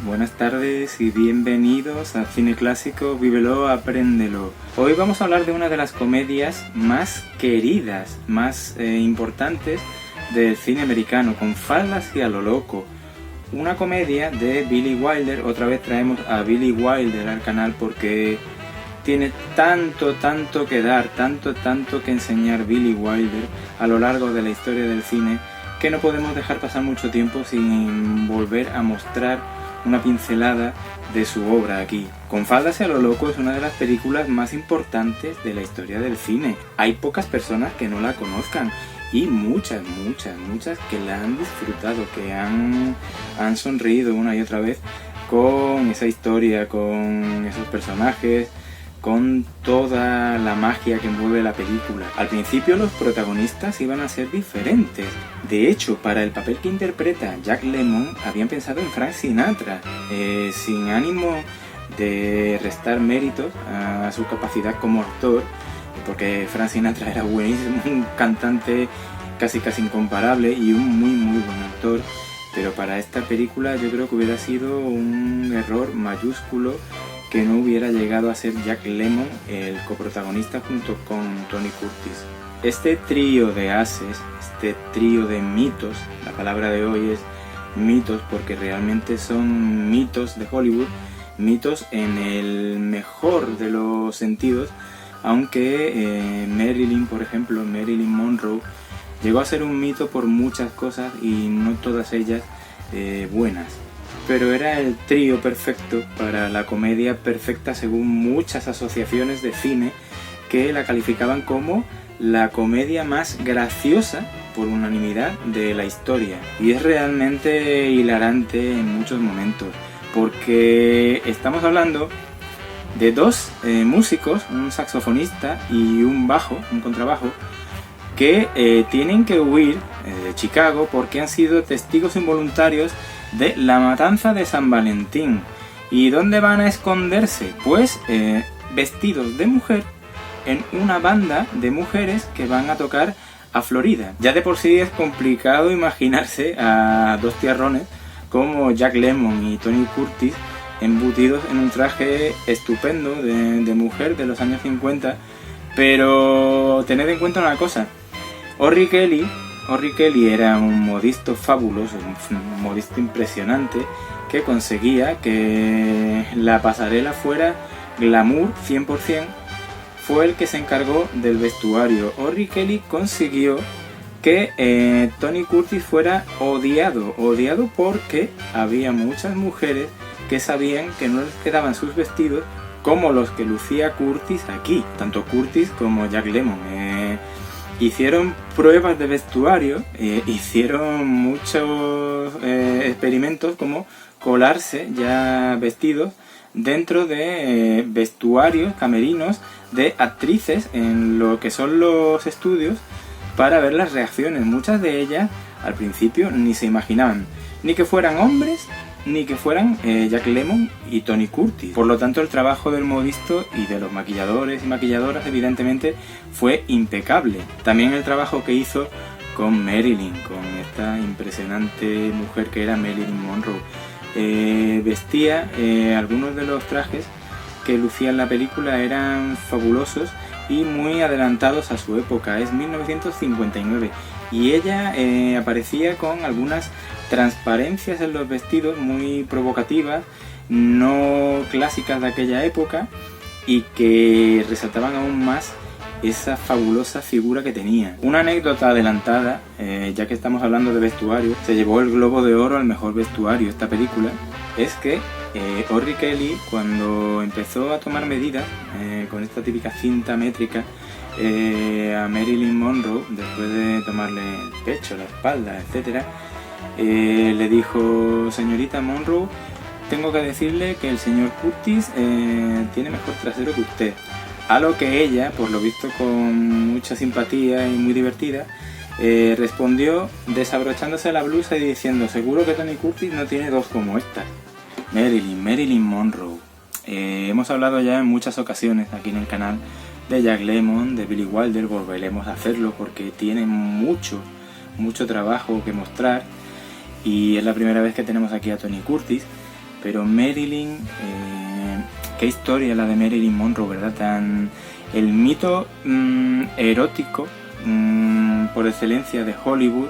buenas tardes y bienvenidos a Cine Clásico, vívelo, apréndelo. Hoy vamos a hablar de una de las comedias más queridas, más importantes del cine americano, con faldas y a lo loco. Una comedia de Billy Wilder. Otra vez traemos a Billy Wilder al canal porque tiene tanto que dar, tanto que enseñar Billy Wilder a lo largo de la historia del cine, que no podemos dejar pasar mucho tiempo sin volver a mostrar una pincelada de su obra aquí. Con faldas y a lo loco es una de las películas más importantes de la historia del cine. Hay pocas personas que no la conozcan y muchas que la han disfrutado, que han sonreído una y otra vez con esa historia, con esos personajes, con toda la magia que envuelve la película. Al principio los protagonistas iban a ser diferentes. De hecho, para el papel que interpreta Jack Lemmon habían pensado en Frank Sinatra, sin ánimo de restar méritos a su capacidad como actor, porque Frank Sinatra era buenísimo, un cantante casi incomparable y un muy buen actor. Pero para esta película yo creo que hubiera sido un error mayúsculo que no hubiera llegado a ser Jack Lemmon el coprotagonista junto con Tony Curtis. Este trío de ases, este trío de mitos, la palabra de hoy es mitos porque realmente son mitos de Hollywood, mitos en el mejor de los sentidos, aunque Marilyn, por ejemplo, Marilyn Monroe, llegó a ser un mito por muchas cosas y no todas ellas buenas. Pero era el trío perfecto para la comedia perfecta según muchas asociaciones de cine que la calificaban como la comedia más graciosa por unanimidad de la historia. Y es realmente hilarante en muchos momentos, porque estamos hablando de dos músicos, un saxofonista y un bajo, un contrabajo, que tienen que huir de Chicago porque han sido testigos involuntarios de la matanza de San Valentín. ¿Y dónde van a esconderse? Pues vestidos de mujer en una banda de mujeres que van a tocar a Florida. Ya de por sí es complicado imaginarse a dos tiarrones como Jack Lemmon y Tony Curtis embutidos en un traje estupendo de mujer de los años 50, pero tened en cuenta una cosa: Orry Kelly era un modisto fabuloso, un modisto impresionante que conseguía que la pasarela fuera glamour 100%. Fue el que se encargó del vestuario. Orry Kelly consiguió que Tony Curtis fuera odiado porque había muchas mujeres que sabían que no les quedaban sus vestidos como los que lucía Curtis aquí, tanto Curtis como Jack Lemmon. Hicieron pruebas de vestuario, hicieron muchos experimentos como colarse ya vestidos dentro de vestuarios, camerinos de actrices en lo que son los estudios para ver las reacciones. Muchas de ellas al principio ni se imaginaban ni que fueran hombres ni que fueran Jack Lemmon y Tony Curtis. Por lo tanto, el trabajo del modisto y de los maquilladores y maquilladoras evidentemente fue impecable. También el trabajo que hizo con Marilyn, con esta impresionante mujer que era Marilyn Monroe. Vestía algunos de los trajes que lucía en la película eran fabulosos y muy adelantados a su época. Es 1959 y ella aparecía con algunas transparencias en los vestidos muy provocativas, no clásicas de aquella época, y que resaltaban aún más esa fabulosa figura que tenía. Una anécdota adelantada, ya que estamos hablando de vestuario, se llevó el Globo de Oro al mejor vestuario esta película, es que Orry Kelly, cuando empezó a tomar medidas con esta típica cinta métrica a Marilyn Monroe, después de tomarle el pecho, la espalda, etcétera, le dijo: señorita Monroe, tengo que decirle que el señor Curtis tiene mejor trasero que usted. A lo que ella, por lo visto con mucha simpatía y muy divertida, respondió desabrochándose la blusa y diciendo: seguro que Tony Curtis no tiene dos como esta. Marilyn Monroe. Hemos hablado ya en muchas ocasiones aquí en el canal de Jack Lemmon, de Billy Wilder. Volveremos a hacerlo porque tiene mucho trabajo que mostrar y es la primera vez que tenemos aquí a Tony Curtis. pero Marilyn, qué historia la de Marilyn Monroe, ¿verdad? El mito erótico por excelencia de Hollywood,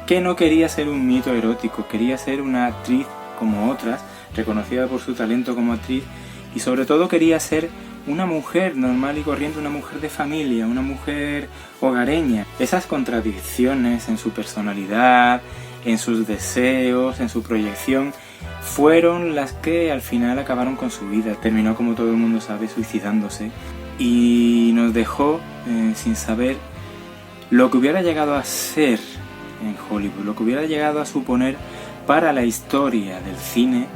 que no quería ser un mito erótico, quería ser una actriz como otras, reconocida por su talento como actriz, y sobre todo quería ser una mujer normal y corriente, una mujer de familia, una mujer hogareña. Esas contradicciones en su personalidad, en sus deseos, en su proyección, fueron las que al final acabaron con su vida. Terminó, como todo el mundo sabe, suicidándose, y nos dejó sin saber lo que hubiera llegado a ser en Hollywood, lo que hubiera llegado a suponer para la historia del cine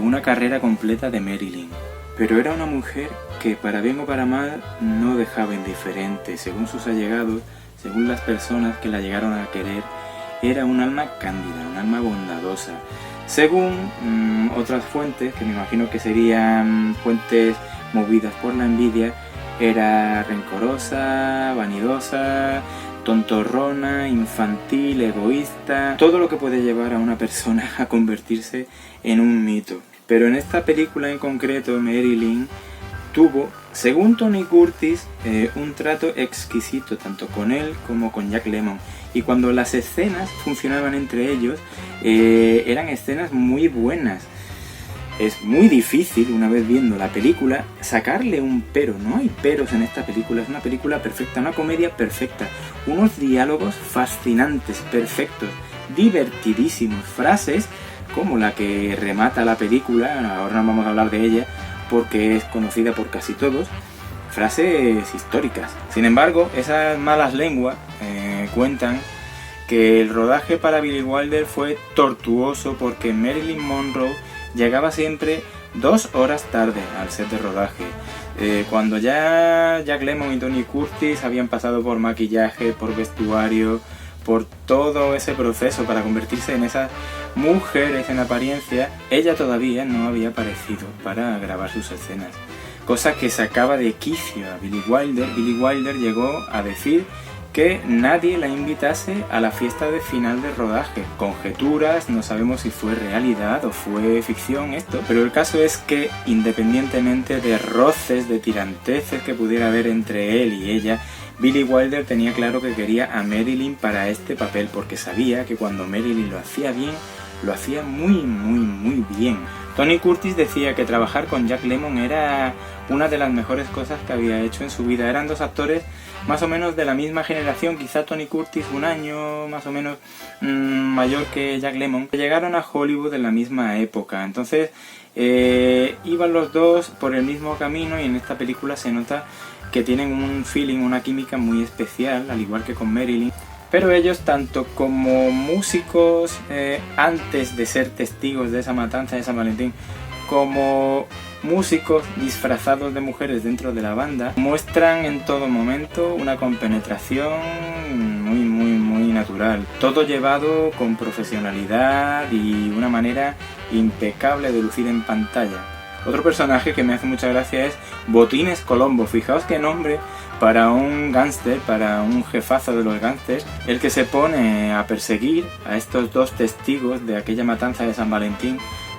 una carrera completa de Marilyn. Pero era una mujer que, para bien o para mal, no dejaba indiferente. Según sus allegados, según las personas que la llegaron a querer, era un alma cándida, un alma bondadosa. Según otras fuentes, que me imagino que serían fuentes movidas por la envidia, era rencorosa, vanidosa, tontorrona, infantil, egoísta, todo lo que puede llevar a una persona a convertirse en un mito. Pero en esta película en concreto, Marilyn tuvo, según Tony Curtis, un trato exquisito tanto con él como con Jack Lemmon. Y cuando las escenas funcionaban entre ellos, eran escenas muy buenas. Es muy difícil, una vez viendo la película, sacarle un pero. No hay peros en esta película, es una película perfecta, una comedia perfecta. Unos diálogos fascinantes, perfectos, divertidísimos, frases como la que remata la película, ahora no vamos a hablar de ella porque es conocida por casi todos, frases históricas. Sin embargo, esas malas lenguas cuentan que el rodaje para Billy Wilder fue tortuoso porque Marilyn Monroe llegaba siempre 2 horas tarde al set de rodaje. Cuando ya Jack Lemmon y Tony Curtis habían pasado por maquillaje, por vestuario, por todo ese proceso para convertirse en esas mujeres en apariencia, ella todavía no había aparecido para grabar sus escenas. Cosa que sacaba de quicio a Billy Wilder. Billy Wilder llegó a decir que nadie la invitase a la fiesta de final de rodaje. Conjeturas, no sabemos si fue realidad o fue ficción esto, pero el caso es que, independientemente de roces, de tiranteces que pudiera haber entre él y ella, Billy Wilder tenía claro que quería a Marilyn para este papel, porque sabía que cuando Marilyn lo hacía bien, lo hacía muy bien. Tony Curtis decía que trabajar con Jack Lemmon era una de las mejores cosas que había hecho en su vida. Eran dos actores más o menos de la misma generación, quizá Tony Curtis un año más o menos mayor que Jack Lemmon, que llegaron a Hollywood en la misma época. Entonces iban los dos por el mismo camino, y en esta película se nota que tienen un feeling, una química muy especial, al igual que con Marilyn. Pero ellos, tanto como músicos antes de ser testigos de esa matanza de San Valentín, como músicos disfrazados de mujeres dentro de la banda, muestran en todo momento una compenetración muy natural. Todo llevado con profesionalidad y una manera impecable de lucir en pantalla. Otro personaje que me hace mucha gracia es Botines Colombo. Fijaos qué nombre para un gángster, para un jefazo de los gángsters, el que se pone a perseguir a estos dos testigos de aquella matanza de San Valentín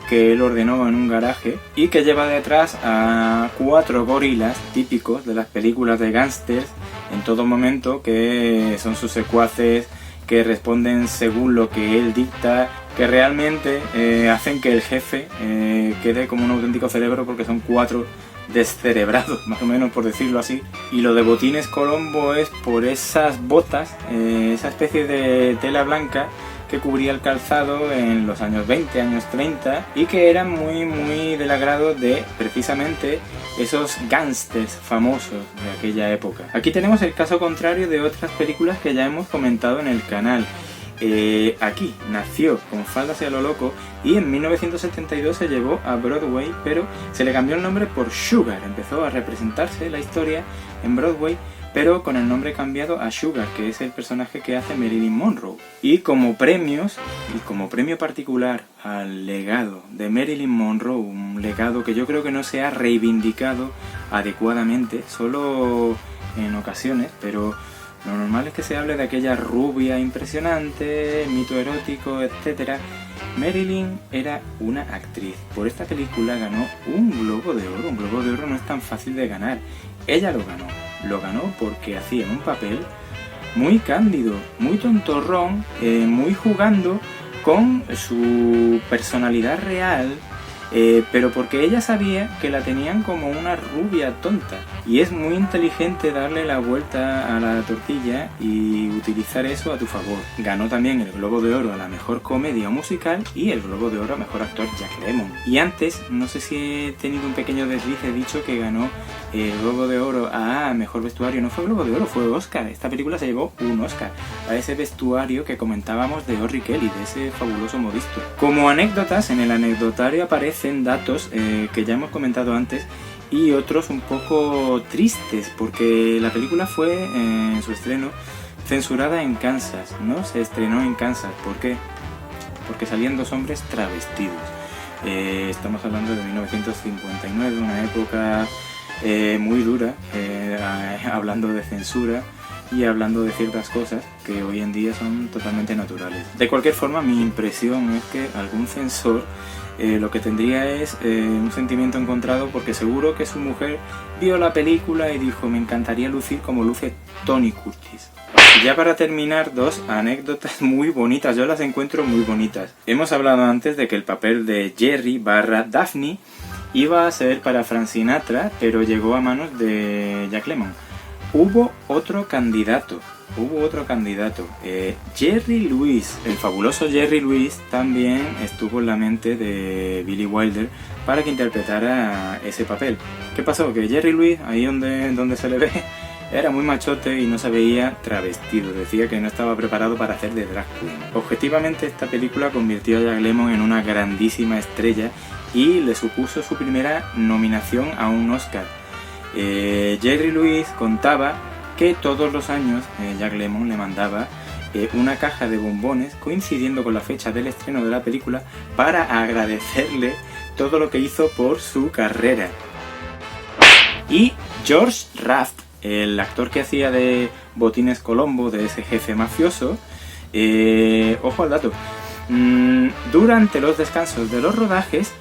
que él ordenó en un garaje, y que lleva detrás a 4 gorilas típicos de las películas de gángsters en todo momento, que son sus secuaces, que responden según lo que él dicta, que realmente hacen que el jefe quede como un auténtico cerebro, porque son 4 descerebrados, más o menos, por decirlo así. Y lo de Botines Colombo es por esas botas, esa especie de tela blanca que cubría el calzado en los años 20, años 30, y que eran muy del agrado de precisamente esos gángsters famosos de aquella época. Aquí tenemos el caso contrario de otras películas que ya hemos comentado en el canal. Aquí nació con Faldas y a lo loco, y en 1972 se llevó a Broadway, pero se le cambió el nombre por Sugar. Empezó a representarse la historia en Broadway, pero con el nombre cambiado a Sugar, que es el personaje que hace Marilyn Monroe. Y como premios, y como premio particular al legado de Marilyn Monroe, un legado que yo creo que no se ha reivindicado adecuadamente, solo en ocasiones, pero lo normal es que se hable de aquella rubia impresionante, mito erótico, etc. Marilyn era una actriz. Por esta película ganó un Globo de Oro. Un Globo de Oro no es tan fácil de ganar. Ella lo ganó. Lo ganó porque hacía un papel muy cándido, muy tontorrón, muy jugando con su personalidad real, pero porque ella sabía que la tenían como una rubia tonta. Y es muy inteligente darle la vuelta a la tortilla y utilizar eso a tu favor. Ganó también el Globo de Oro a la mejor comedia musical y el Globo de Oro a mejor actor Jack Lemmon. Y antes, no sé si he tenido un pequeño desliz, he dicho que ganó el Globo de Oro a mejor vestuario. No fue Globo de Oro, fue Oscar. Esta película se llevó un Oscar a ese vestuario que comentábamos de Orry Kelly, de ese fabuloso modisto. Como anécdotas, en el anecdotario aparecen datos que ya hemos comentado antes y otros un poco tristes, porque la película fue en su estreno censurada en Kansas, ¿no? Se estrenó en Kansas. ¿Por qué? Porque salían dos hombres travestidos. Estamos hablando de 1959, una época muy dura, hablando de censura y hablando de ciertas cosas que hoy en día son totalmente naturales. De cualquier forma, mi impresión es que algún censor lo que tendría es un sentimiento encontrado, porque seguro que su mujer vio la película y dijo: me encantaría lucir como luce Tony Curtis. Y ya para terminar, dos anécdotas muy bonitas, yo las encuentro muy bonitas. Hemos hablado antes de que el papel de Jerry / Daphne iba a ser para Frank Sinatra, pero llegó a manos de Jack Lemmon. Hubo otro candidato. Jerry Lewis, el fabuloso Jerry Lewis, también estuvo en la mente de Billy Wilder para que interpretara ese papel. ¿Qué pasó? Que Jerry Lewis, ahí donde se le ve, era muy machote y no se veía travestido. Decía que no estaba preparado para hacer de drag queen. Objetivamente, esta película convirtió a Jack Lemmon en una grandísima estrella y le supuso su primera nominación a un Oscar. Jerry Lewis contaba que todos los años Jack Lemmon le mandaba una caja de bombones coincidiendo con la fecha del estreno de la película para agradecerle todo lo que hizo por su carrera. Y George Raft, el actor que hacía de Botines Colombo, de ese jefe mafioso, ojo al dato, durante los descansos de los rodajes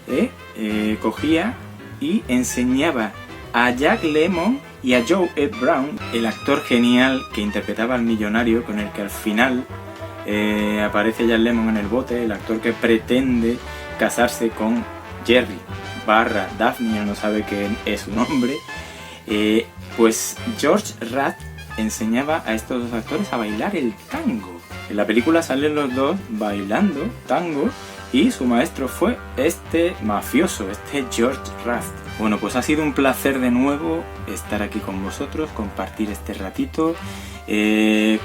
cogía y enseñaba a Jack Lemmon y a Joe Ed Brown, el actor genial que interpretaba al millonario, con el que al final aparece Jack Lemmon en el bote, el actor que pretende casarse con Jerry / Daphne, no sabe que es su nombre. Pues George Raft enseñaba a estos dos actores a bailar el tango. En la película salen los dos bailando tango y su maestro fue este mafioso, este George Raft. Bueno, pues ha sido un placer de nuevo estar aquí con vosotros, compartir este ratito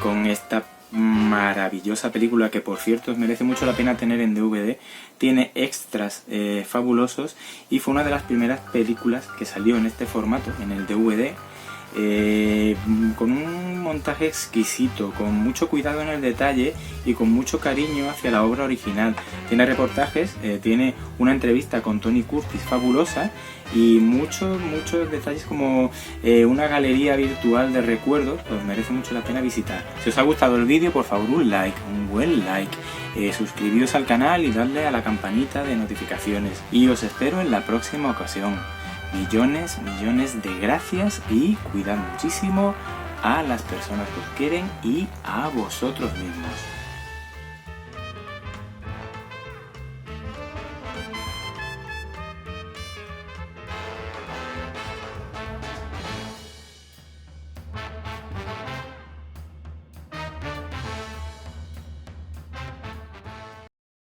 con esta maravillosa película que, por cierto, os merece mucho la pena tener en DVD. Tiene extras fabulosos y fue una de las primeras películas que salió en este formato, en el DVD, con un montaje exquisito, con mucho cuidado en el detalle y con mucho cariño hacia la obra original. Tiene reportajes, tiene una entrevista con Tony Curtis fabulosa y muchos detalles, como una galería virtual de recuerdos. Pues merece mucho la pena visitar. Si os ha gustado el vídeo, por favor un buen like, suscribiros al canal y darle a la campanita de notificaciones, y os espero en la próxima ocasión. Millones de gracias y cuidad muchísimo a las personas que os quieren y a vosotros mismos.